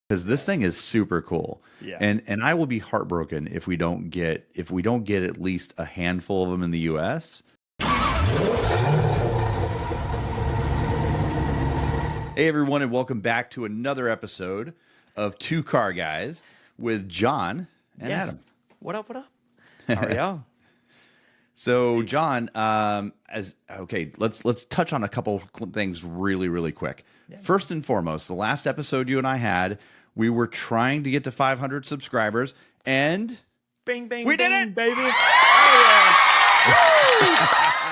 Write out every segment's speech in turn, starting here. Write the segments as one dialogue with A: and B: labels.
A: because this thing is super cool.
B: Yeah.
A: And I will be heartbroken if we don't get at least a handful of them in the US. Hey everyone, and welcome back to another episode of Two Car Guys with John and
B: Yes.
A: Adam.
B: What up? What up? How are y'all?
A: So John, as okay, let's touch on a couple things really quick.
B: Yeah.
A: First and foremost, the last episode you and I had, we were trying to get to 500 subscribers, and
B: Bing, bing,
A: we did
B: bing,
A: it,
B: baby.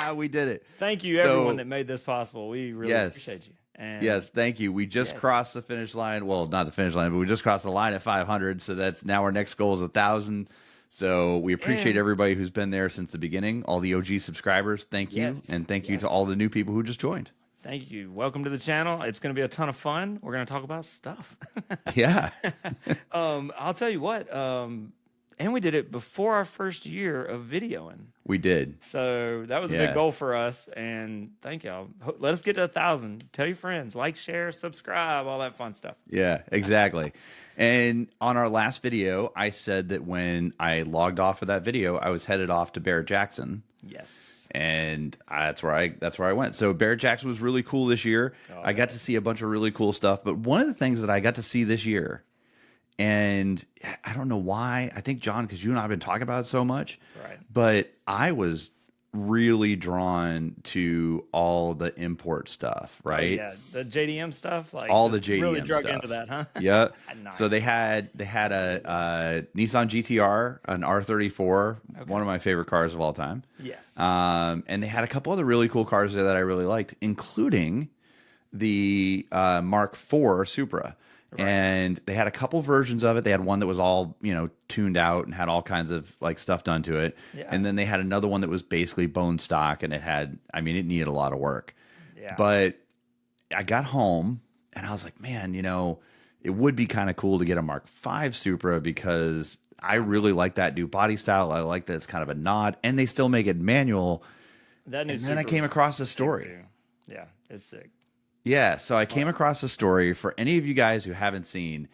B: Oh,
A: we did it.
B: Thank you,
A: So,
B: everyone that made this possible. We really
A: yes.
B: appreciate you. And
A: Yes, thank you. We just
B: Yes.
A: crossed the finish line. Well, not the finish line, but we just crossed the line at 500. So that's now our next goal is 1,000. So we appreciate
B: And-
A: everybody who's been there since the beginning. All the OG subscribers, thank you,
B: Yes,
A: and thank you to
B: yes.
A: all the new people who just joined.
B: Thank you. Welcome to the channel. It's going to be a ton of fun. We're going to talk about stuff.
A: Yeah,
B: I'll tell you what. And we did it before our first year of videoing.
A: we did.
B: So that was a
A: Yeah.
B: big goal for us, and thank y'all. Let us get to 1,000. Tell your friends, like, share, subscribe, all that fun stuff.
A: Yeah, exactly. And on our last video, I said that when I logged off of that video, I was headed off to Barrett-Jackson.
B: Yes.
A: And that's where I went. So Barrett-Jackson was really cool this year. I got to see a bunch of really cool stuff. But one of the things that I got to see this year, and I don't know why, I think John, because you and I have been talking about it so much,
B: Right.
A: but I was really drawn to all the import stuff, right?
B: Yeah, the JDM stuff, like
A: All
B: just
A: the JDM
B: really drug
A: stuff.
B: into that, huh?
A: Yeah.
B: Nice.
A: So they had a Nissan GTR, an R34, one of my favorite cars of all time.
B: Yes.
A: And they had a couple other really cool cars there that I really liked, including the Mark IV Supra.
B: Right.
A: And they had a couple versions of it. They had one that was all, tuned out and had all kinds of like stuff done to it.
B: Yeah.
A: And then they had another one that was basically bone stock, and it needed a lot of work.
B: Yeah.
A: But I got home and I was like, man, it would be kind of cool to get a Mark V Supra because I really like that new body style. I like that it's kind of a nod, and they still make it manual.
B: That new
A: And then I
B: Supra
A: came
B: was
A: across this
B: sick,
A: story.
B: too. Yeah, it's sick.
A: Yeah, so I came across the story. For any of you guys who haven't seen,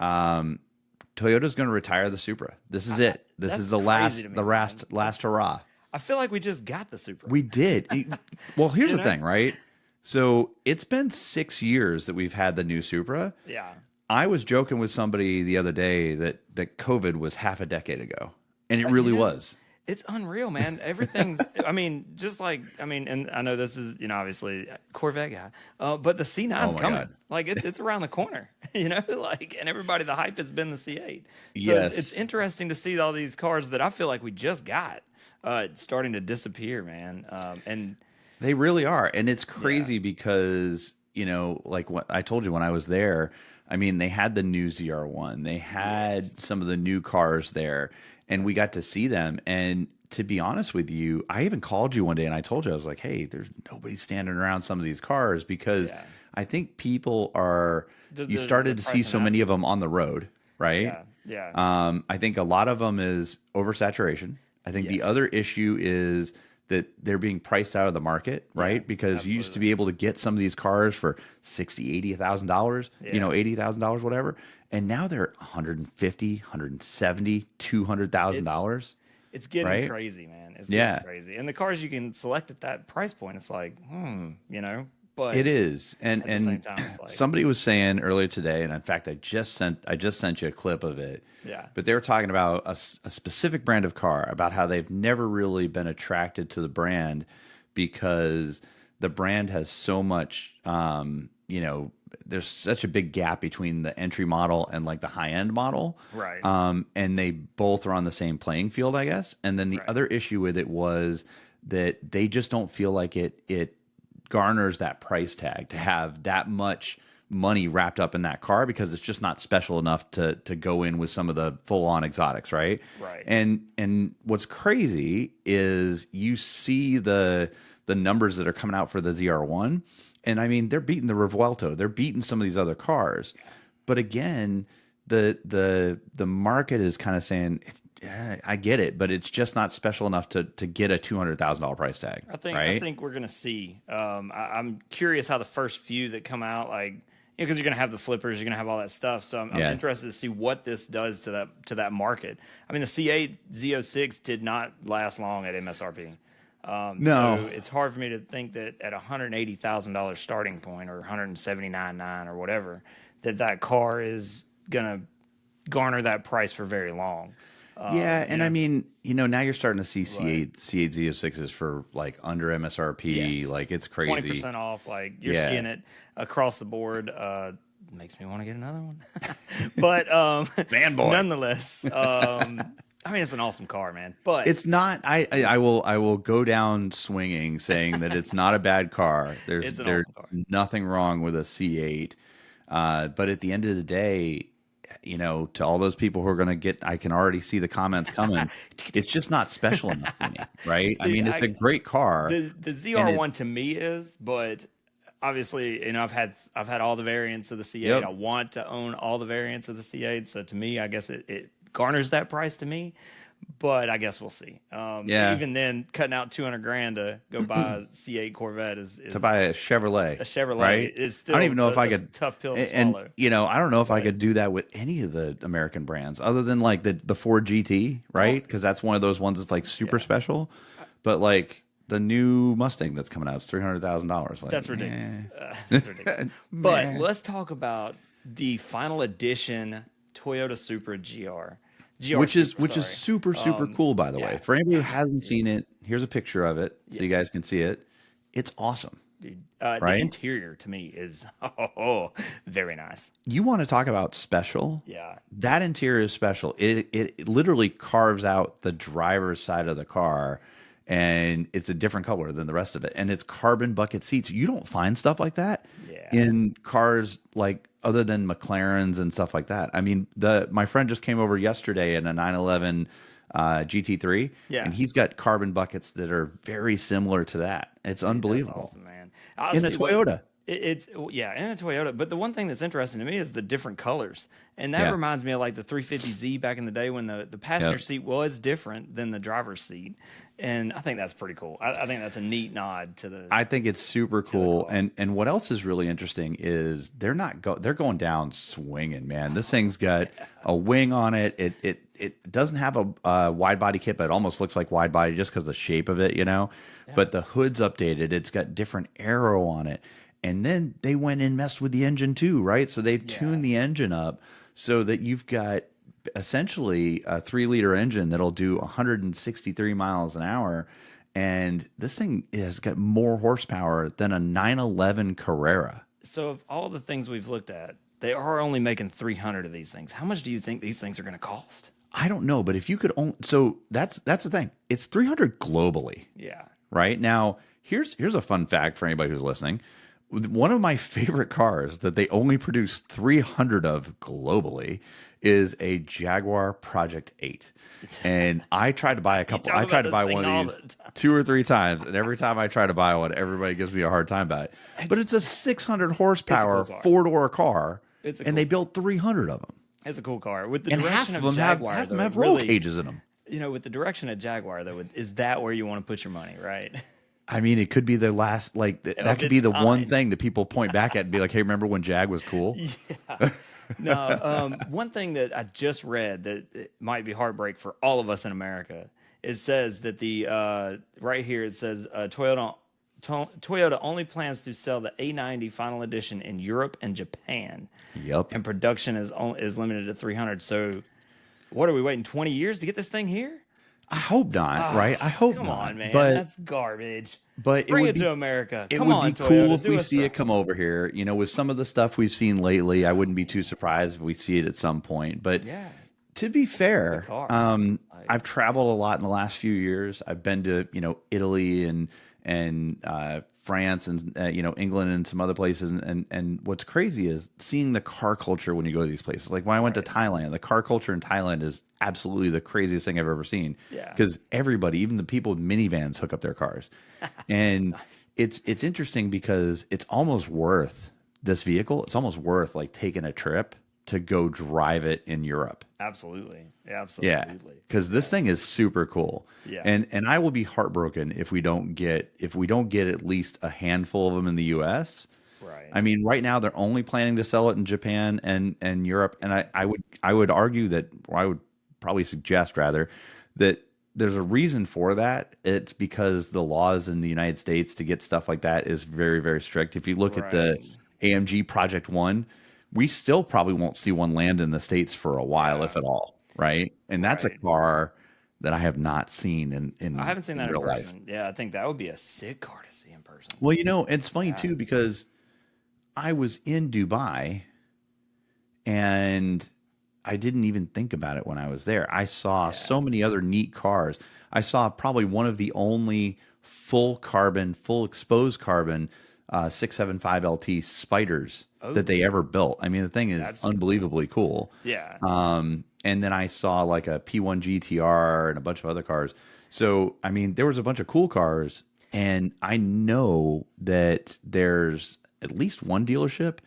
A: Toyota's going to retire the Supra. This is it. This
B: That's
A: is the
B: crazy to me,
A: last hurrah.
B: I feel like we just got the Supra.
A: We did. Well, here's
B: You
A: the
B: know?
A: thing, right? So it's been 6 years that we've had the new Supra.
B: Yeah.
A: I was joking with somebody the other day that COVID was half a decade ago, and it really
B: Yeah.
A: was.
B: It's unreal, man. Everything's, and I know this is, obviously Corvette guy, but the C9's
A: Oh my
B: coming.
A: God.
B: Like it's around the corner, and everybody, the hype has been the C8. So
A: Yes.
B: it's interesting to see all these cars that I feel like we just got, starting to disappear, man. And
A: They really are. And it's crazy because, like what I told you when I was there, they had the new ZR1. They had some of the new cars there, and we got to see them. And to be honest with you, I even called you one day and I told you, I was like, hey, there's nobody standing around some of these cars because
B: Yeah.
A: I think people are, you started to see
B: pricing
A: so
B: out.
A: many of them on the road, right?
B: yeah.
A: I think a lot of them is oversaturation. I think the
B: Yes.
A: other issue is that they're being priced out of the market, right?
B: Yeah,
A: Because you used to be able to get some of these cars for $60,000, $80,000,
B: Yeah.
A: $80,000, whatever. And now they're $150,000, $170,000, $200,000.
B: It's getting
A: Right?
B: crazy, man. It's
A: Yeah.
B: getting crazy. And the cars you can select at that price point, it's like, but
A: It is. And
B: at the same time, it's like,
A: somebody was saying earlier today, and in fact, I just sent you a clip of it.
B: yeah.
A: But they were talking about a specific brand of car, about how they've never really been attracted to the brand because the brand has so much, there's such a big gap between the entry model and like the high end model.
B: Right.
A: And they both are on the same playing field, I guess. And then the
B: Right.
A: other issue with it was that they just don't feel like it garners that price tag to have that much money wrapped up in that car because it's just not special enough to go in with some of the full on exotics, right?
B: Right.
A: And what's crazy is you see the numbers that are coming out for the ZR1, and they're beating the Revuelto, they're beating some of these other cars, but again, the market is kind of saying, I get it, but it's just not special enough to get a $200,000 price tag.
B: I think
A: right?
B: we're gonna see. I'm curious how the first few that come out, like because you're going to have the flippers, you're going to have all that stuff. So I'm
A: Yeah.
B: interested to see what this does to that market. I mean, the C8 Z06 did not last long at MSRP.
A: No.
B: So it's hard for me to think that at $180,000 starting point or 179.9 or whatever, that car is going to garner that price for very long.
A: Yeah,
B: You
A: and I
B: know,
A: mean, now you're starting to see
B: right.
A: C8 Z06s for like under MSRP.
B: Yes,
A: Like it's crazy.
B: 20% off. Like you're
A: Yeah.
B: seeing it across the board. Makes me want to get another one. But
A: Fanboy.
B: nonetheless, I mean, it's an awesome car, man. But
A: It's not. I will go down swinging, saying that it's not a bad car.
B: it's an
A: There's
B: awesome car.
A: nothing wrong with a C8. But at the end of the day, to all those people who are going to get, I can already see the comments coming. It's just not special enough to me, right? I
B: Dude,
A: mean, it's a great car,
B: the
A: and
B: ZR1 to me is, but obviously, I've had all the variants of the C8.
A: yep.
B: I want to own all the variants of the C8. So to me, I guess it garners that price to me. But I guess we'll see.
A: Yeah.
B: Even then, cutting out 200 grand to go buy a C8 Corvette is
A: To buy a Chevrolet,
B: a Chevrolet.
A: right?
B: It's
A: I
B: still
A: don't even know if I
B: a
A: could.
B: tough pill to
A: And
B: swallow.
A: I don't know if I
B: But
A: could do that with any of the American brands, other than like the Ford GT, right? Because that's one of those ones that's like super special. But like the new Mustang that's coming out is $300,000. Like
B: that's ridiculous. That's ridiculous. But let's talk about the final edition Toyota Supra GR.
A: which is
B: Supra, sorry.
A: super cool, by the way.
B: Yeah.
A: For anybody who hasn't seen it, here's a picture of it so you guys can see it. It's awesome,
B: Dude,
A: right?
B: the interior to me is very nice.
A: You want to talk about special?
B: Yeah.
A: That interior is special. It literally carves out the driver's side of the car, and it's a different color than the rest of it. And it's carbon bucket seats. You don't find stuff like that
B: Yeah.
A: in cars like other than McLarens and stuff like that. I mean, my friend just came over yesterday in a 911 GT3,
B: Yeah.
A: and he's got carbon buckets that are very similar to that. It's
B: That's
A: unbelievable.
B: awesome, man. I'll
A: In
B: tell
A: a
B: you what,
A: Toyota.
B: it's yeah, in a Toyota. But the one thing that's interesting to me is the different colors, and that
A: Yeah.
B: reminds me of like the 350Z back in the day when the passenger
A: Yep.
B: seat was different than the driver's seat, and I think that's pretty cool. I think that's a neat nod to the.
A: I think it's super cool.
B: car.
A: And what else is really interesting is they're going down swinging, man. This thing's got a wing on it. It doesn't have a wide body kit, but it almost looks like wide body just because the shape of it, But the hood's updated. It's got different aero on it. And then they went and messed with the engine too, right? So they've tuned the engine up so that you've got essentially a 3-liter engine that'll do 163 miles an hour. And this thing has got more horsepower than a 911 Carrera.
B: So of all the things we've looked at, they are only making 300 of these things. How much do you think these things are going to cost?
A: I don't know, but if you could own, so that's the thing. It's 300 globally,
B: Yeah.
A: right? Now, here's a fun fact for anybody who's listening. One of my favorite cars that they only produce 300 of globally is a Jaguar Project 8. And I tried to buy a couple.
B: talk
A: I tried
B: about
A: to buy
B: this
A: one
B: thing all
A: of these
B: the time.
A: 2 or 3 times, and every time I try to buy one, everybody gives me a hard time about it. But it's a 600 horsepower
B: car.
A: 4-door car,
B: It's a
A: and they built 300 of them.
B: It's a cool car with the
A: And
B: direction
A: half
B: of
A: of them
B: Jaguar.
A: have
B: though,
A: roll
B: really,
A: cages in them.
B: with the direction of Jaguar, though, is that where you want to put your money, right?
A: I mean, it could be the last, like, that could be
B: its
A: the one
B: kind.
A: thing that people point back at and be like, hey, remember when Jag was cool?
B: No, one thing that I just read that it might be heartbreak for all of us in America. It says that right here it says Toyota only plans to sell the A90 Final Edition in Europe and Japan,
A: Yep.
B: and production is limited to 300. So, what are we waiting 20 years to get this thing here?
A: I hope not, right? I hope
B: Come
A: not.
B: on, man,
A: But
B: that's garbage.
A: but
B: Bring
A: would
B: it
A: be,
B: to America.
A: it
B: Come
A: would
B: on,
A: be
B: Toyota,
A: cool if
B: do
A: we
B: us
A: see
B: the-
A: it come over here. With some of the stuff we've seen lately, I wouldn't be too surprised if we see it at some point. But
B: Yeah.
A: to be fair,
B: car.
A: I've traveled a lot in the last few years. I've been to Italy and France and England and some other places. And what's crazy is seeing the car culture when you go to these places. Like when I went to Thailand, the car culture in Thailand is absolutely the craziest thing I've ever seen.
B: Yeah.
A: Because everybody, even the people with minivans, hook up their cars. And it's interesting because it's almost worth this vehicle. It's almost worth like taking a trip to go drive it in Europe.
B: Absolutely.
A: Yeah,
B: Absolutely.
A: because this thing is super cool.
B: Yeah.
A: And I will be heartbroken if we don't get at least a handful of them in the U.S. I mean, right now they're only planning to sell it in Japan and Europe, and I would argue that, or I would probably suggest rather, that there's a reason for that. It's because the laws in the United States to get stuff like that is very, very strict. If you look at the
B: Right.
A: AMG Project One, we still probably won't see one land in the States for a while,
B: Yeah.
A: if at all, right? And that's a
B: Right.
A: car that I have not seen in
B: I
A: in,
B: haven't seen
A: in
B: that in
A: real life.
B: person. Yeah, I think that would be a sick car to see in person.
A: Well, it's funny
B: Yeah.
A: too because I was in Dubai and I didn't even think about it when I was there. I saw
B: Yeah.
A: so many other neat cars. I saw probably one of the only full carbon, full exposed carbon 675 LT spiders that
B: Oh,
A: they ever built. I mean, the thing is
B: that's super cool.
A: unbelievably cool.
B: Yeah.
A: And then I saw like a P1 GTR and a bunch of other cars. So, I mean, there was a bunch of cool cars. And I know that there's at least one dealership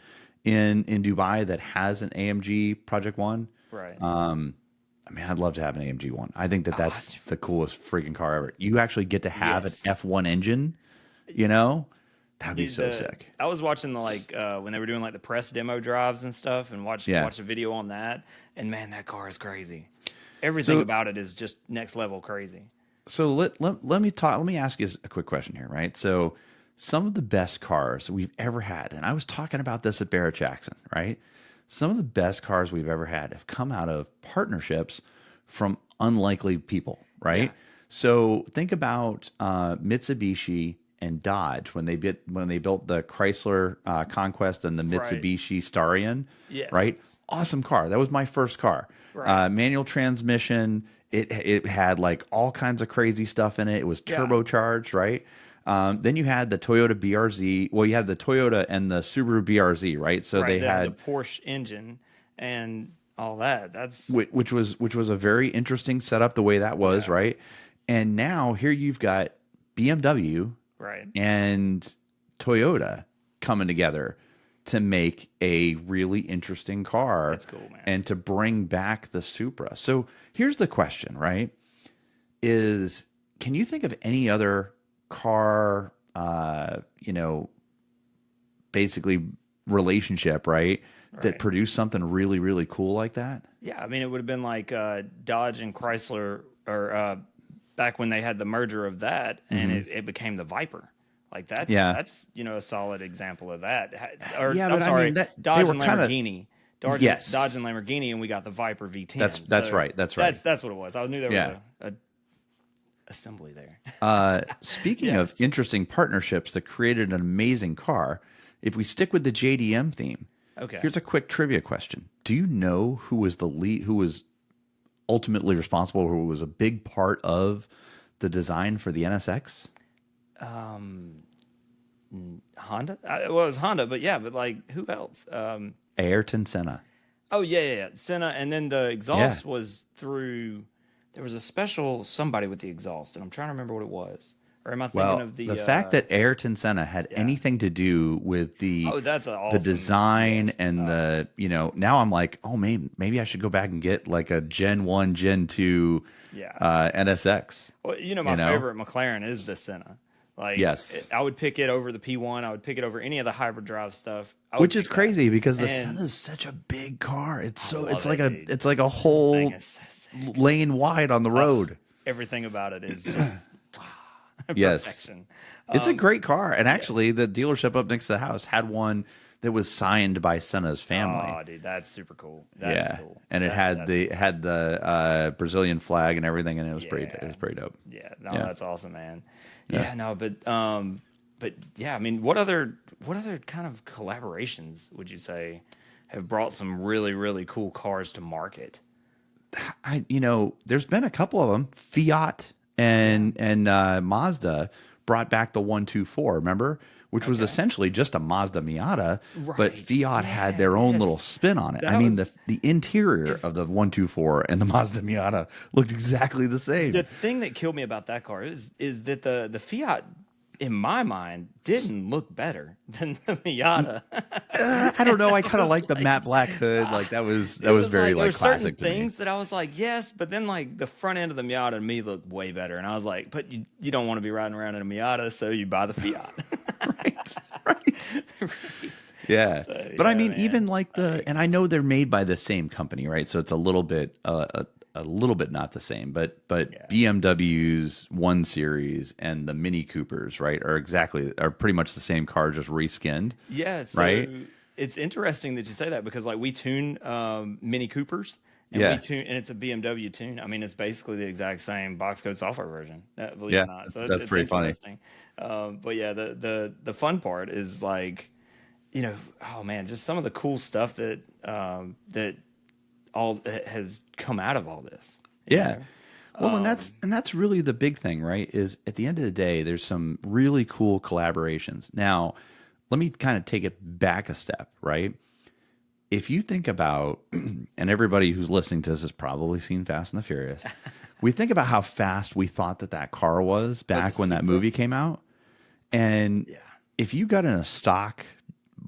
A: in Dubai that has an AMG Project One.
B: Right.
A: I mean, I'd love to have an AMG one. I think that
B: Oh,
A: that's the coolest freaking car ever. You actually get to have an
B: yes.
A: F1 engine, you know? That'd be
B: Dude,
A: so sick.
B: I was watching the when they were doing like the press demo drives and stuff, and
A: Yeah.
B: watched a video on that, and man, that car is crazy. Everything
A: So
B: about it is just next level crazy.
A: so let me talk. Let me ask you a quick question here, right? So some of the best cars we've ever had, and I was talking about this at Barrett-Jackson, right? Some of the best cars we've ever had have come out of partnerships from unlikely people,
B: Yeah.
A: right? So think about Mitsubishi and Dodge when they built the Chrysler Conquest and the
B: Right.
A: Mitsubishi Starion,
B: Yes.
A: right? Awesome car. That was my first car.
B: Right.
A: Manual transmission. It had like all kinds of crazy stuff in it. It was
B: Yeah.
A: turbocharged, right? Then you had the Toyota BRZ. Well, you had the Toyota and the Subaru BRZ, right? So
B: Right.
A: they
B: They had the
A: had
B: Porsche engine and all that. That's
A: which was a very interesting setup the way that was,
B: yeah.
A: right? And now here you've got BMW
B: Right.
A: and Toyota coming together to make a really interesting car
B: It's cool, man.
A: and to bring back the Supra. So here's the question, right? Is can you think of any other car, basically relationship, right? That
B: Right.
A: produced something really, really cool like that?
B: Yeah, I mean, it would have been like Dodge and Chrysler, or back when they had the merger of that, and it became the Viper. Like
A: Yeah.
B: that's a solid example of that. Or
A: Yeah,
B: I'm
A: but I mean
B: sorry,
A: that they
B: Dodge
A: were
B: and
A: kind of
B: Lamborghini,
A: yes.
B: Dodge and Lamborghini, and we got the Viper V10.
A: That's
B: So
A: right. That's right.
B: that's what it was. I knew there was
A: Yeah.
B: a assembly there.
A: Speaking of
B: Yes.
A: interesting partnerships that created an amazing car, if we stick with the JDM theme,
B: Okay.
A: here's a quick trivia question. Do you know who was the lead, who was ultimately responsible, who was a big part of the design for the NSX?
B: Honda. Well, it was Honda, but yeah, but like who else?
A: Ayrton Senna.
B: Oh yeah. Senna, and then the
A: Yeah.
B: exhaust was through. There was a special somebody with the exhaust, and I'm trying to remember what it was. Or am I thinking
A: Well,
B: of the?
A: the fact that Ayrton Senna had
B: Yeah.
A: anything to do with
B: Oh, that's an
A: the
B: awesome
A: design
B: list.
A: and now I'm like, oh, maybe I should go back and get like a Gen 1, Gen 2
B: Yeah.
A: NSX.
B: Well, my
A: You know?
B: favorite McLaren is the Senna. Like,
A: Yes.
B: I would pick it over the P1. I would pick it over any of the hybrid drive stuff. I would
A: Which is
B: pick that.
A: crazy because the
B: And
A: Senna is such a big car. It's
B: love it, dude.
A: it's like a
B: Thing
A: whole
B: is so sick.
A: lane wide on the road.
B: Everything about it is just
A: Yes.
B: perfection.
A: It's a great car. And actually the dealership up next to the house had one that was signed by Senna's family.
B: Oh, dude, that's super cool. That is cool.
A: And it had the Brazilian flag and everything, and it was pretty dope.
B: Yeah, no,
A: Yeah.
B: that's awesome, man. Yeah, no, but yeah, I mean, what other kind of collaborations would you say have brought some really, really cool cars to market?
A: There's been a couple of them. Fiat and Mazda brought back the 124, remember? Which was essentially just a Mazda Miata, but
B: Right.
A: Fiat had their own
B: yes.
A: little spin on it.
B: That
A: I mean,
B: was-
A: the interior of the 124 and the Mazda Miata looked exactly the same.
B: The thing that killed me about that car is that the Fiat, in my mind, didn't look better than the Miata.
A: I don't know. I kind of like the matte black hood. Like that was
B: It was
A: very
B: there were
A: like
B: certain
A: classic to me.
B: things that I was like, yes, but then like the front end of the Miata to me looked way better, and I was like, but you don't want to be riding around in a Miata, so you buy the Fiat.
A: Right.
B: Right.
A: Yeah.
B: So,
A: But I
B: yeah,
A: mean,
B: man.
A: even like and I know they're made by the same company, right? So it's a little bit not the same, but
B: Yeah.
A: BMW's 1 Series and the Mini Coopers, right, are pretty much the same car, just reskinned,
B: Yeah, so
A: right?
B: it's interesting that you say that because like we tune Mini Coopers and we
A: Yeah.
B: tune and it's a BMW tune. I mean, it's basically the exact same box code software version, believe it
A: Yeah.
B: or not.
A: That's,
B: So
A: that's
B: it's
A: pretty funny.
B: interesting. But yeah, the fun part is like, oh man, just some of the cool stuff that all has come out of all this. You
A: Yeah.
B: know,
A: Well, and that's really the big thing, right? Is at the end of the day, there's some really cool collaborations. Now, let me kind of take it back a step, right? If you think about, and everybody who's listening to this has probably seen Fast and the Furious, we think about how fast we thought that car was
B: oh, the
A: back when that
B: Supra.
A: movie came out. And
B: Yeah.
A: if you got in a stock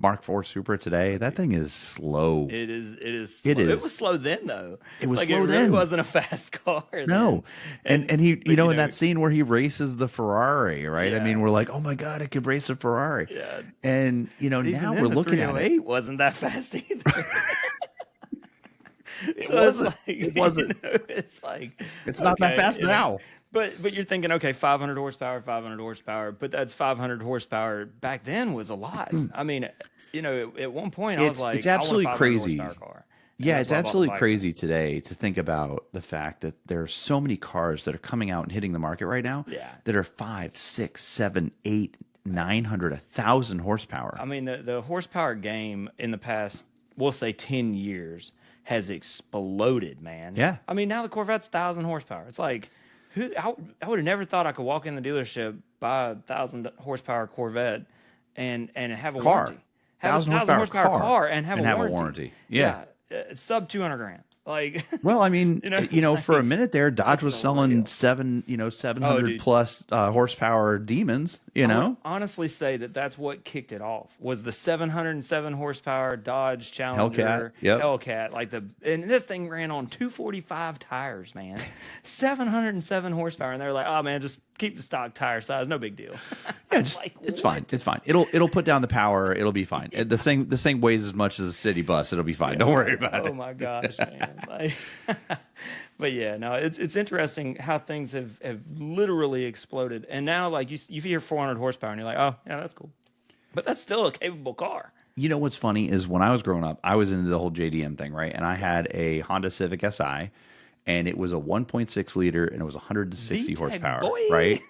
A: Mark IV Supra today,
B: Oh,
A: that
B: dude.
A: thing is slow.
B: It is
A: It
B: slow. It was
A: is.
B: slow then though.
A: It was
B: Like it
A: slow
B: really
A: then.
B: wasn't a fast car
A: No.
B: then.
A: And he,
B: But
A: in that scene where he races the Ferrari, right? I mean,
B: yeah.
A: we're like, oh my God, it could race a Ferrari.
B: Yeah.
A: And,
B: But even
A: now
B: then
A: we're
B: the
A: looking at it.
B: 308 wasn't that fast either.
A: It
B: So it's
A: wasn't.
B: like,
A: It wasn't.
B: it's like,
A: It's not that
B: okay,
A: fast now.
B: But you're thinking, okay, 500 horsepower, 500 horsepower, but that's 500 horsepower back then was a lot. I mean, at one point I was
A: It's
B: like, I want a
A: absolutely
B: 500 horsepower
A: crazy.
B: car. And
A: Yeah,
B: that's
A: it's
B: why I bought the
A: absolutely
B: Viper.
A: crazy today to think about the fact that there are so many cars that are coming out and hitting the market right now
B: Yeah.
A: that are 5, 6, 7, 8, 900, 1,000 horsepower.
B: I mean, the horsepower game in the past, we'll say 10 years, has exploded, man.
A: Yeah.
B: I mean, now the Corvette's 1,000 horsepower. It's like, I would have never thought I could walk in the dealership, buy a 1,000 horsepower Corvette, and have a
A: Car.
B: warranty. Have a
A: 1,000
B: 1,000
A: horsepower
B: horsepower car and have
A: and
B: a
A: have a
B: warranty.
A: warranty. Yeah.
B: It's sub 200 grand. Like,
A: Well, I mean, for a
B: like,
A: minute there, Dodge was
B: that's
A: selling
B: unreal.
A: 700
B: dude.
A: plus horsepower demons,
B: I would honestly say that that's what kicked it off was the 707 horsepower Dodge
A: Hellcat.
B: Challenger
A: Yep.
B: Hellcat, and this thing ran on 245 tires, man, 707 horsepower, and they were like, oh man, just keep the stock tire size, no big deal.
A: Yeah, just
B: Like,
A: it's
B: what?
A: fine. It's fine. It'll put down the power. It'll be fine. This thing weighs as much as a city bus. It'll be fine. Don't worry about
B: Oh
A: it.
B: my gosh, man! Like, but yeah, no, it's interesting how things have literally exploded, and now like you hear 400 horsepower, and you're like, oh yeah, that's cool, but that's still a capable car.
A: You know what's funny is when I was growing up, I was into the whole JDM thing, right? And I had a Honda Civic Si, and it was a 1.6 liter, and it was 160
B: VTEC,
A: horsepower,
B: boy.
A: right?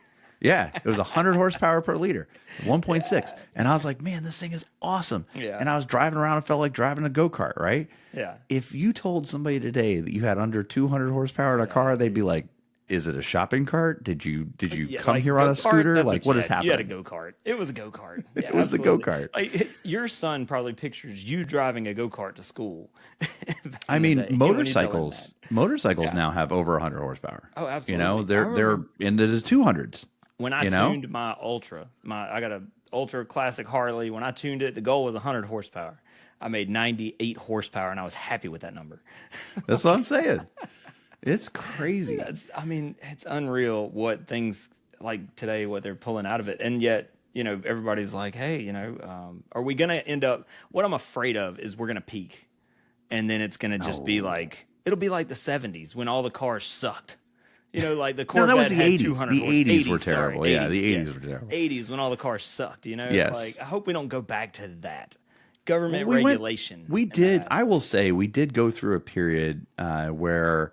A: Yeah, it was 100 horsepower per liter, 1.6. And I was like, man, this thing is awesome.
B: Yeah.
A: And I was driving around and felt like driving a go-kart, right?
B: Yeah.
A: If you told somebody today that you had under 200 horsepower in a car, they'd be like, is it a shopping cart? Did you
B: Yeah,
A: come
B: like
A: here on a
B: go-kart,
A: scooter?
B: that's
A: Like,
B: what
A: what is
B: you had. You had a
A: happening?
B: go-kart. It was a go-kart. Yeah,
A: It was the
B: absolutely.
A: go-kart.
B: Like your son probably pictures you driving a go-kart to school. back
A: I
B: in the
A: mean,
B: day, when you tell him
A: motorcycles
B: that.
A: now have over 100 horsepower.
B: Oh, absolutely. I
A: They're
B: remember
A: into the 200s.
B: when I tuned my Ultra, I got a Ultra Classic Harley. When I tuned it, the goal was 100 horsepower. I made 98 horsepower, and I was happy with that number.
A: That's what I'm saying. It's crazy.
B: I mean, it's unreal what things like today, what they're pulling out of it, and yet everybody's like, hey, are we gonna end up? What I'm afraid of is we're gonna peak, and then it's gonna just be like it'll be like the '70s when all the cars sucked. Like the Corvette
A: that was the
B: had
A: 80s.
B: 200
A: The
B: horse-
A: 80s were
B: 80s, sorry,
A: terrible. Yeah, the 80s
B: yes.
A: were terrible.
B: 80s when all the cars sucked. It's
A: Yes.
B: like I hope we don't go back to that. Government
A: We went-
B: regulation.
A: we
B: and
A: did.
B: that.
A: I will say we did go through a period where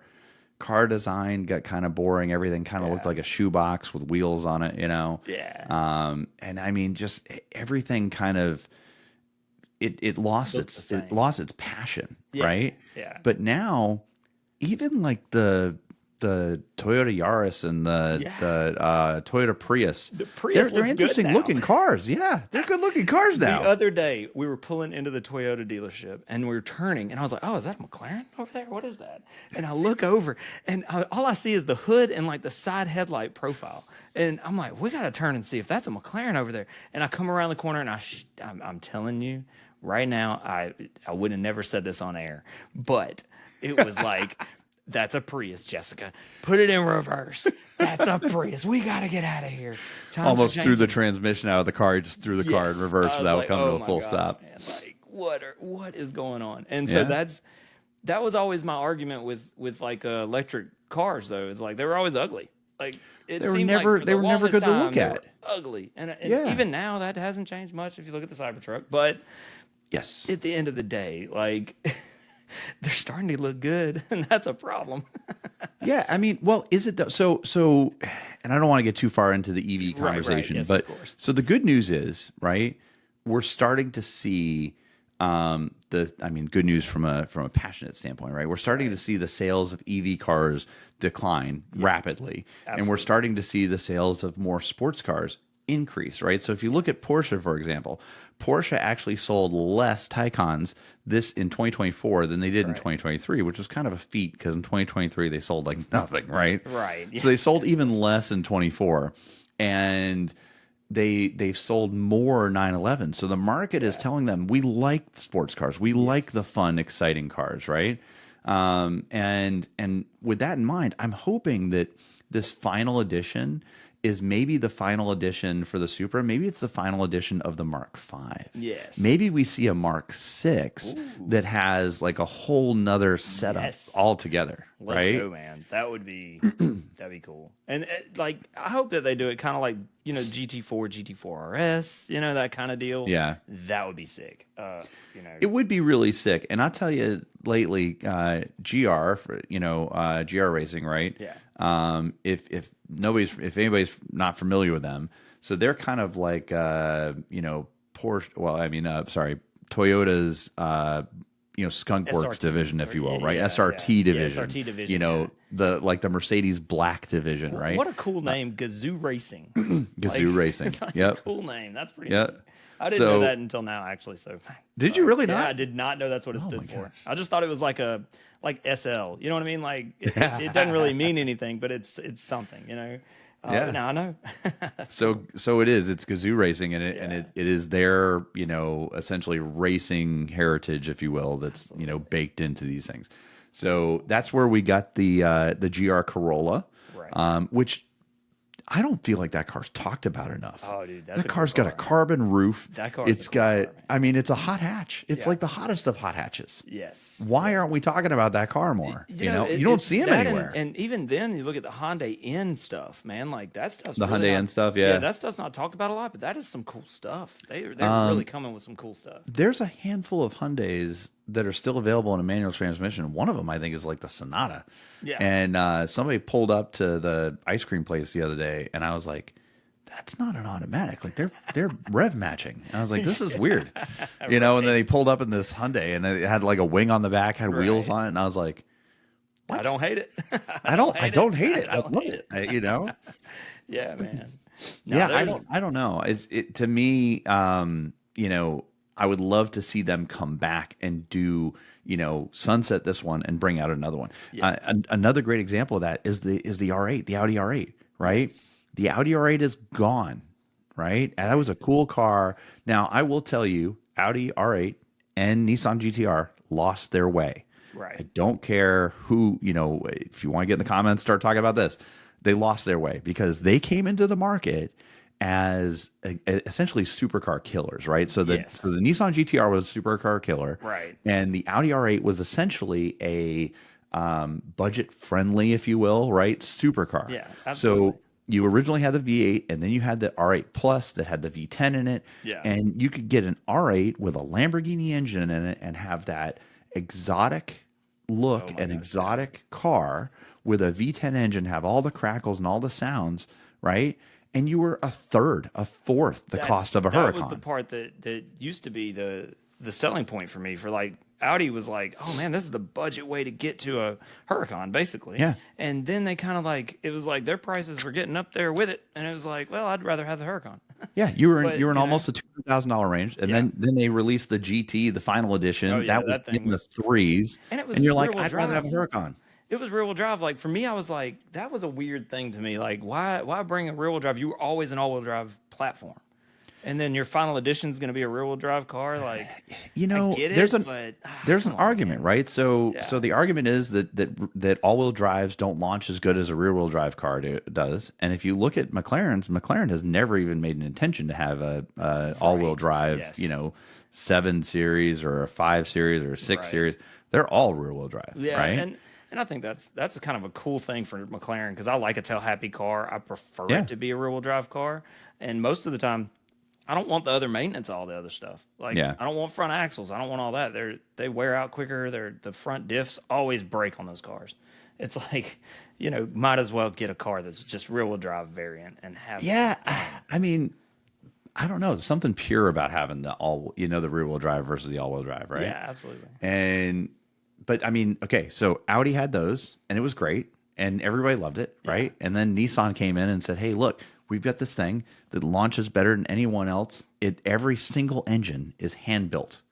A: car design got kind of boring. Everything kind of looked like a shoebox with wheels on it.
B: Yeah.
A: And I mean, just everything kind of it lost
B: Looked the
A: it
B: same.
A: lost its passion,
B: Yeah,
A: right?
B: yeah.
A: But now, even like the Toyota Yaris and the Toyota Prius,
B: Prius
A: they're
B: looks
A: interesting
B: good now.
A: looking cars. Yeah, they're good looking cars now.
B: The other day, we were pulling into the Toyota dealership, and we were turning, and I was like, "Oh, is that a McLaren over there? What is that?" And I look over, and all I see is the hood and like the side headlight profile, and I'm like, "We got to turn and see if that's a McLaren over there." And I come around the corner, and I'm telling you right now, I would have never said this on air, but it was like. That's a Prius, Jessica. Put it in reverse. That's a Prius. We got to get out of here. Times are
A: Almost threw the
B: changing.
A: transmission out of the car. He just threw the car in
B: Yes.
A: reverse
B: I was
A: without
B: like,
A: coming to
B: oh
A: a
B: my
A: full
B: gosh,
A: stop.
B: man. Like, what is going on? And so
A: Yeah.
B: that was always my argument with like electric cars, though. Is like they were always ugly. Like it
A: They were
B: seemed like
A: never
B: for
A: they
B: the
A: were never
B: longest
A: good to
B: time
A: look
B: they were
A: at.
B: ugly, and
A: Yeah.
B: even now that hasn't changed much if you look at the Cybertruck. But
A: Yes.
B: at the end of the day, like they're starting to look good, and that's a problem.
A: Yeah, I mean, well, is it though? So, and I don't want to get too far into the EV
B: Right.
A: conversation,
B: Yes, of
A: but
B: course.
A: so the good news is, right? We're starting to see I mean, good news from a passionate standpoint, right? We're starting to see the sales of EV cars decline rapidly, and we're
B: absolutely.
A: starting to see the sales of more sports cars increase, right? So if you look at Porsche, for example, Porsche actually sold less Taycans this in 2024 than they did in
B: Right.
A: 2023, which was kind of a feat because in 2023 they sold like nothing, right?
B: Right.
A: So they sold even less in 24, and they've sold more 911. So the market is telling them we like sports cars, we like the fun, exciting cars, right? And with that in mind, I'm hoping that this final edition is maybe the final edition for the Supra. Maybe it's the final edition of the Mark V.
B: Yes.
A: Maybe we see a Mark VI that has like a whole nother setup
B: Yes.
A: altogether,
B: Let's
A: right?
B: go, man. That'd be cool. And like, I hope that they do it kind of like GT4, GT4 RS, that kind of deal.
A: Yeah.
B: That would be sick.
A: It would be really sick. And I'll tell you lately, GR, GR Racing, right?
B: Yeah.
A: If anybody's not familiar with them, so they're kind of like, Porsche, well, I mean, sorry, Toyota's, Skunk Works
B: SRT,
A: division, if you will, right?
B: yeah,
A: SRT
B: yeah.
A: division.
B: Yeah, SRT division,
A: the Mercedes Black division, right?
B: What a cool name, Gazoo Racing.
A: Gazoo Racing. Yep.
B: Cool name. That's pretty
A: Yep.
B: neat. I didn't know that until now, actually. So
A: Did you really
B: yeah,
A: not?
B: I did not know that's what it
A: Oh my
B: stood for.
A: gosh.
B: I just thought it was like SL. You know what I mean? Like it doesn't really mean anything, but it's something.
A: Yeah.
B: Now I know.
A: So it is. It's Gazoo Racing, and it is their essentially racing heritage, if you will, that's baked into these things. So that's where we got the GR Corolla,
B: Right.
A: which I don't feel like that car's talked about enough.
B: Oh, dude, that's
A: that car's got a carbon roof.
B: That car is
A: It's
B: a cool
A: got.
B: car, man.
A: I mean, it's a hot hatch. It's
B: Yeah.
A: like the hottest of hot hatches.
B: Yes.
A: Why aren't we talking about that car more? You don't see them
B: that
A: anywhere.
B: And even then, you look at the Hyundai N stuff, man. Like that stuff's
A: The
B: really
A: Hyundai
B: not-
A: N stuff, yeah.
B: that stuff's not talked about a lot, but that is some cool stuff. They're really coming with some cool stuff.
A: There's a handful of Hyundais that are still available in a manual transmission. One of them, I think, is like the Sonata.
B: Yeah.
A: And somebody pulled up to the ice cream place the other day, and I was like, "That's not an automatic. Like they're rev matching." And I was like, "This is weird," And then they pulled up in this Hyundai, and it had like a wing on the back, had wheels on it, and I was like,
B: I don't hate it.
A: "I don't hate it. I love it."
B: Yeah, man. No,
A: Yeah,
B: there's-
A: I don't know. It to me, I would love to see them come back and do, sunset this one and bring out another one.
B: Yes.
A: Another great example of that is the R8, the Audi R8, right? The Audi R8 is gone, right? And that was a cool car. Now, I will tell you, Audi R8 and Nissan GTR lost their way.
B: Right.
A: I don't care who, if you want to get in the comments, start talking about this. They lost their way because they came into the market as essentially supercar killers, right? So the Nissan GTR was a supercar killer,
B: Right.
A: And the Audi R8 was essentially a budget friendly, if you will, right? Supercar.
B: Yeah, absolutely.
A: So you originally had the V8, and then you had the R8 Plus that had the V10 in it,
B: Yeah.
A: and you could get an R8 with a Lamborghini engine in it and have that exotic look, an exotic car with a V10 engine, have all the crackles and all the sounds, right? And you were a fourth the cost of a Huracan.
B: That was the part that used to be the selling point for me. For like Audi was like, oh man, this is the budget way to get to a Huracan, basically.
A: Yeah.
B: And then they kind of like it was like their prices were getting up there with it, and it was like, well, I'd rather have the Huracan.
A: Yeah, you were in almost a $200,000 range, and then they released the GT, the final edition.
B: Oh, yeah,
A: that was
B: that thing
A: in the
B: was-
A: threes,
B: And it was
A: you're like,
B: rear-wheel
A: I'd rather have a
B: drive.
A: Huracan.
B: It was rear wheel drive. Like for me, I was like, that was a weird thing to me. Like, why bring a rear wheel drive? You were always an all wheel drive platform. And then your final edition is going to be a rear wheel drive car. Like,
A: You
B: I
A: know,
B: get it, but
A: there's an
B: come on,
A: argument,
B: man.
A: right? So
B: Yeah,
A: the argument is that all-wheel drives don't launch as good as a rear-wheel drive car does. And if you look at McLaren has never even made an intention to have a all-wheel
B: right.
A: drive,
B: Yes,
A: 7 series or a 5 series or a 6
B: right.
A: series. They're all rear-wheel drive,
B: Yeah,
A: right?
B: and I think that's kind of a cool thing for McLaren because I like a tail happy car. I prefer
A: Yeah,
B: it to be a rear wheel drive car, and most of the time, I don't want the other maintenance, all the other stuff. Like
A: yeah.
B: I don't want front axles. I don't want all that. They wear out quicker. The front diffs always break on those cars. It's like, might as well get a car that's just rear wheel drive variant and have
A: Yeah,
B: fun.
A: I mean, I don't know. There's something pure about having the rear wheel drive versus the all wheel drive, right?
B: Yeah, absolutely.
A: And but I mean, okay, so Audi had those and it was great and everybody loved it,
B: Yeah,
A: right? And then Nissan came in and said, "Hey, look, we've got this thing that launches better than anyone else. Every single engine is hand built,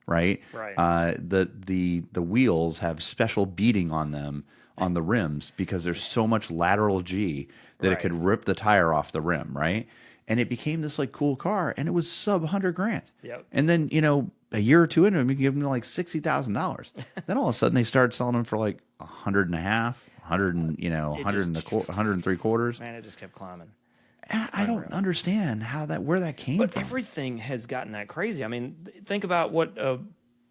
A: right?
B: right,
A: The wheels have special beading on them on the rims because there's so much lateral G that it
B: right.
A: could rip the tire off the rim, right? And it became this like cool car, and it was sub 100 grand.
B: Yep.
A: And then a year or two into them, you give them like $60,000. Then all of a sudden they started selling them for like 100 and a half, 100 and
B: It
A: 100 and
B: just,
A: 103 quarters.
B: man, it just kept climbing.
A: I don't
B: Unreal.
A: understand where that came
B: But
A: from.
B: everything has gotten that crazy. I mean, think about what the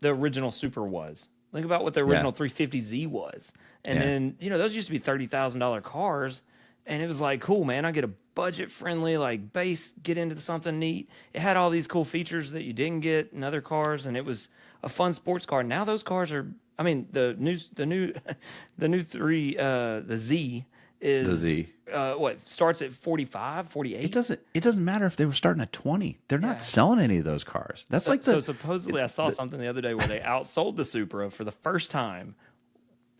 B: original Super was. Think about what the
A: Yeah,
B: original 350Z was. And
A: yeah,
B: then, those used to be $30,000 cars. And it was like, cool, man, I get a budget friendly, like base, get into something neat. It had all these cool features that you didn't get in other cars. And it was a fun sports car. Now those cars are, I mean, the new the Z
A: the
B: is,
A: Z.
B: what, starts at 45, 48.
A: It doesn't matter if they were starting at 20. They're not
B: Yeah.
A: selling any of those cars. That's like
B: So supposedly, I saw something the other day where they outsold the Supra for the first time,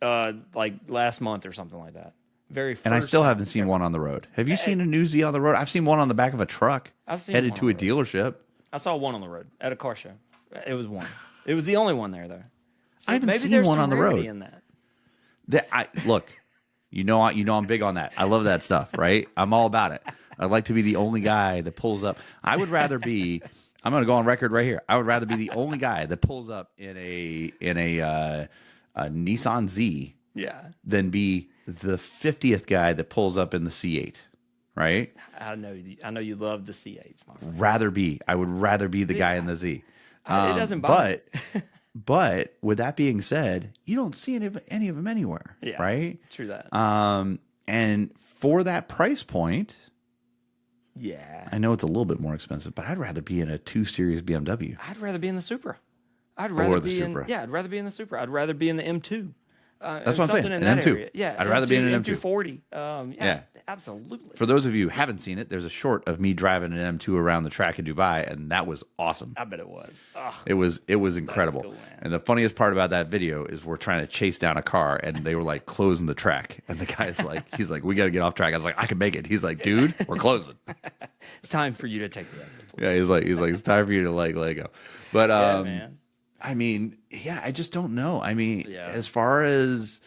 B: like last month or something like that. Very first
A: and I still
B: time
A: haven't seen
B: ever.
A: one on the road. Have you seen a new Z on the road? I've seen one on the back of a truck
B: I've seen
A: headed
B: one
A: to
B: on
A: a
B: the road.
A: dealership.
B: I saw one on the road at a car show. It was one. It was the only one there, though. So
A: I haven't
B: maybe
A: seen
B: there's
A: one
B: some
A: on the
B: rarity
A: road.
B: in that.
A: Look, I'm big on that. I love that stuff, right? I'm all about it. I'd like to be the only guy that pulls up. I would rather be. I'm going to go on record right here. I would rather be the only guy that pulls up in a Nissan Z
B: Yeah,
A: than be the 50th guy that pulls up in the C8, right?
B: I know. I know you love the C8s, my friend.
A: I would rather be the guy in the Z.
B: It doesn't bother me.
A: But with that being said, you don't see any of them anywhere,
B: Yeah,
A: right?
B: true that.
A: And for that price point,
B: Yeah,
A: I know it's a little bit more expensive, but I'd rather be in a 2 Series BMW
B: I'd rather be in the Supra. I'd
A: or
B: rather
A: the
B: be
A: Supra.
B: I'd rather be in the Supra. I'd rather be in the M2.
A: That's what I'm saying.
B: Something in
A: An
B: that
A: M2.
B: area. Yeah,
A: I'd rather be in an M2.
B: M240.
A: Yeah.
B: Absolutely.
A: For those of you who haven't seen it, there's a short of me driving an M2 around the track in Dubai, and that was awesome.
B: I bet it was. Ugh,
A: It was incredible.
B: cool, man.
A: And the funniest part about that video is we're trying to chase down a car, and they were like closing the track, and the guy's like, he's like, we got to get off track. I was like, I can make it. He's like, dude, we're closing.
B: it's time for you to take the exit. Please.
A: Yeah, he's like, it's time for you to like let go. But
B: Yeah, man.
A: I mean, yeah, I just don't know. I mean,
B: Yeah.
A: as far as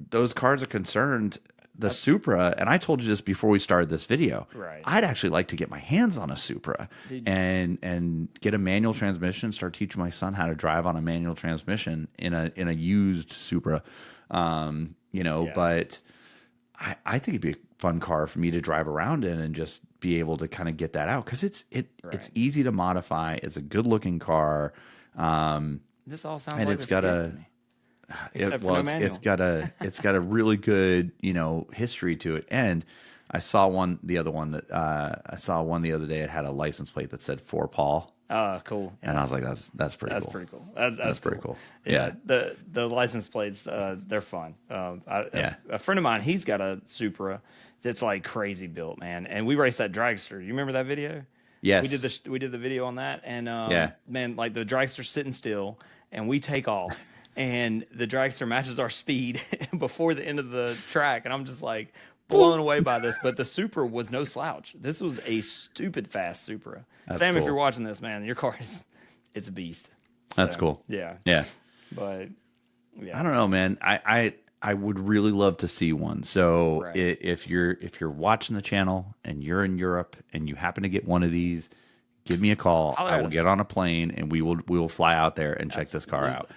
A: those cars are concerned, the Supra, and I told you this before we started this video.
B: Right.
A: I'd actually like to get my hands on a Supra and get a manual transmission, start teaching my son how to drive on a manual transmission in a used Supra.
B: Yeah.
A: But I think it'd be a fun car for me to drive around in and just be able to kind of get that out because it's
B: Right.
A: easy to modify. It's a good looking car.
B: This all sounds
A: And
B: like
A: it's
B: the
A: got
B: Fiat
A: a
B: to me. Except for no manual.
A: it's got a really good history to it. And I saw one the other day. It had a license plate that said "For Paul,"
B: Cool.
A: and I was like, that's pretty
B: That's
A: cool.
B: pretty cool. That's
A: pretty cool.
B: Yeah. The license plates, they're fun.
A: Yeah.
B: A friend of mine, he's got a Supra that's like crazy built, man. And we raced that dragster. You remember that video?
A: Yes.
B: We did the video on that, and
A: Yeah.
B: man, like the dragster's sitting still, and we take off, and the dragster matches our speed before the end of the track, and I'm just like blown away by this. But the Supra was no slouch. This was a stupid fast Supra.
A: That's
B: Sam, if
A: cool.
B: you're watching this, man, your car it's a beast.
A: That's
B: So,
A: cool.
B: Yeah,
A: Yeah.
B: but yeah,
A: I don't know, man. I would really love to see one. So
B: Right.
A: if you're watching the channel and you're in Europe and you happen to get one of these, give me a call.
B: Holler
A: I
B: at
A: will
B: us.
A: get on a plane and we will fly out there and check this car out.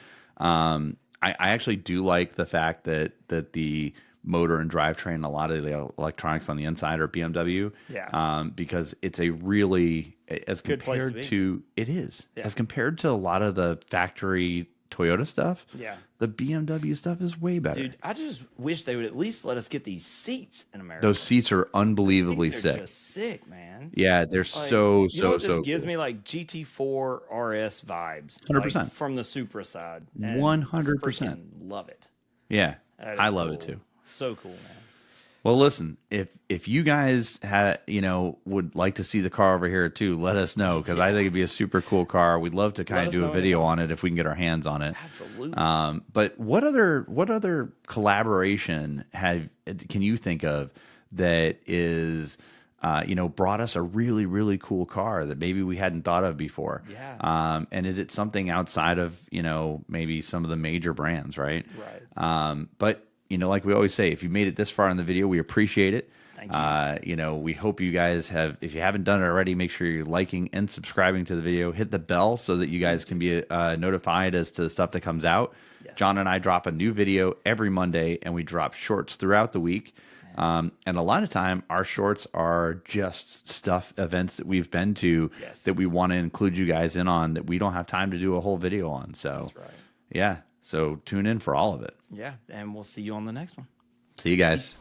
A: I actually do like the fact that the motor and drivetrain, a lot of the electronics on the inside are BMW.
B: Yeah.
A: Because it's a really, as
B: Good place to
A: compared
B: be.
A: to, it is,
B: Yeah.
A: as compared to a lot of the factory Toyota stuff.
B: Yeah.
A: The BMW stuff is way better.
B: Dude, I just wish they would at least let us get these seats in America.
A: Those seats are unbelievably
B: Seats are
A: sick.
B: just sick, man.
A: Yeah, they're
B: Like,
A: so
B: you know what this
A: so
B: gives
A: cool.
B: me? Like GT4 RS vibes.
A: 100%.
B: Like, from the Supra side. And
A: 100%.
B: freaking love it.
A: Yeah,
B: That
A: I
B: is
A: love it
B: cool.
A: too.
B: So cool, man.
A: Well, listen, if you guys would like to see the car over here too, let us know, because I think it'd be a super cool car. We'd love to kind
B: Let
A: of
B: us
A: do
B: know
A: a
B: in the
A: video on
B: comments.
A: it if we can get our hands on it.
B: Absolutely.
A: But what other collaboration can you think of that is brought us a really, really cool car that maybe we hadn't thought of before?
B: Yeah.
A: And is it something outside of maybe some of the major brands, right?
B: Right.
A: But like we always say, if you made it this far in the video, we appreciate it.
B: Thank you.
A: We hope you guys have, if you haven't done it already, make sure you're liking and subscribing to the video. Hit the bell so that you guys can be notified as to the stuff that comes out.
B: Yes.
A: John and I drop a new video every Monday, and we drop shorts throughout the week. And a lot of time, our shorts are just events that we've been to
B: Yes.
A: that we want to include you guys in on that we don't have time to do a whole video on. So,
B: That's right.
A: yeah. So tune in for all of it.
B: Yeah. And we'll see you on the next one.
A: See you guys.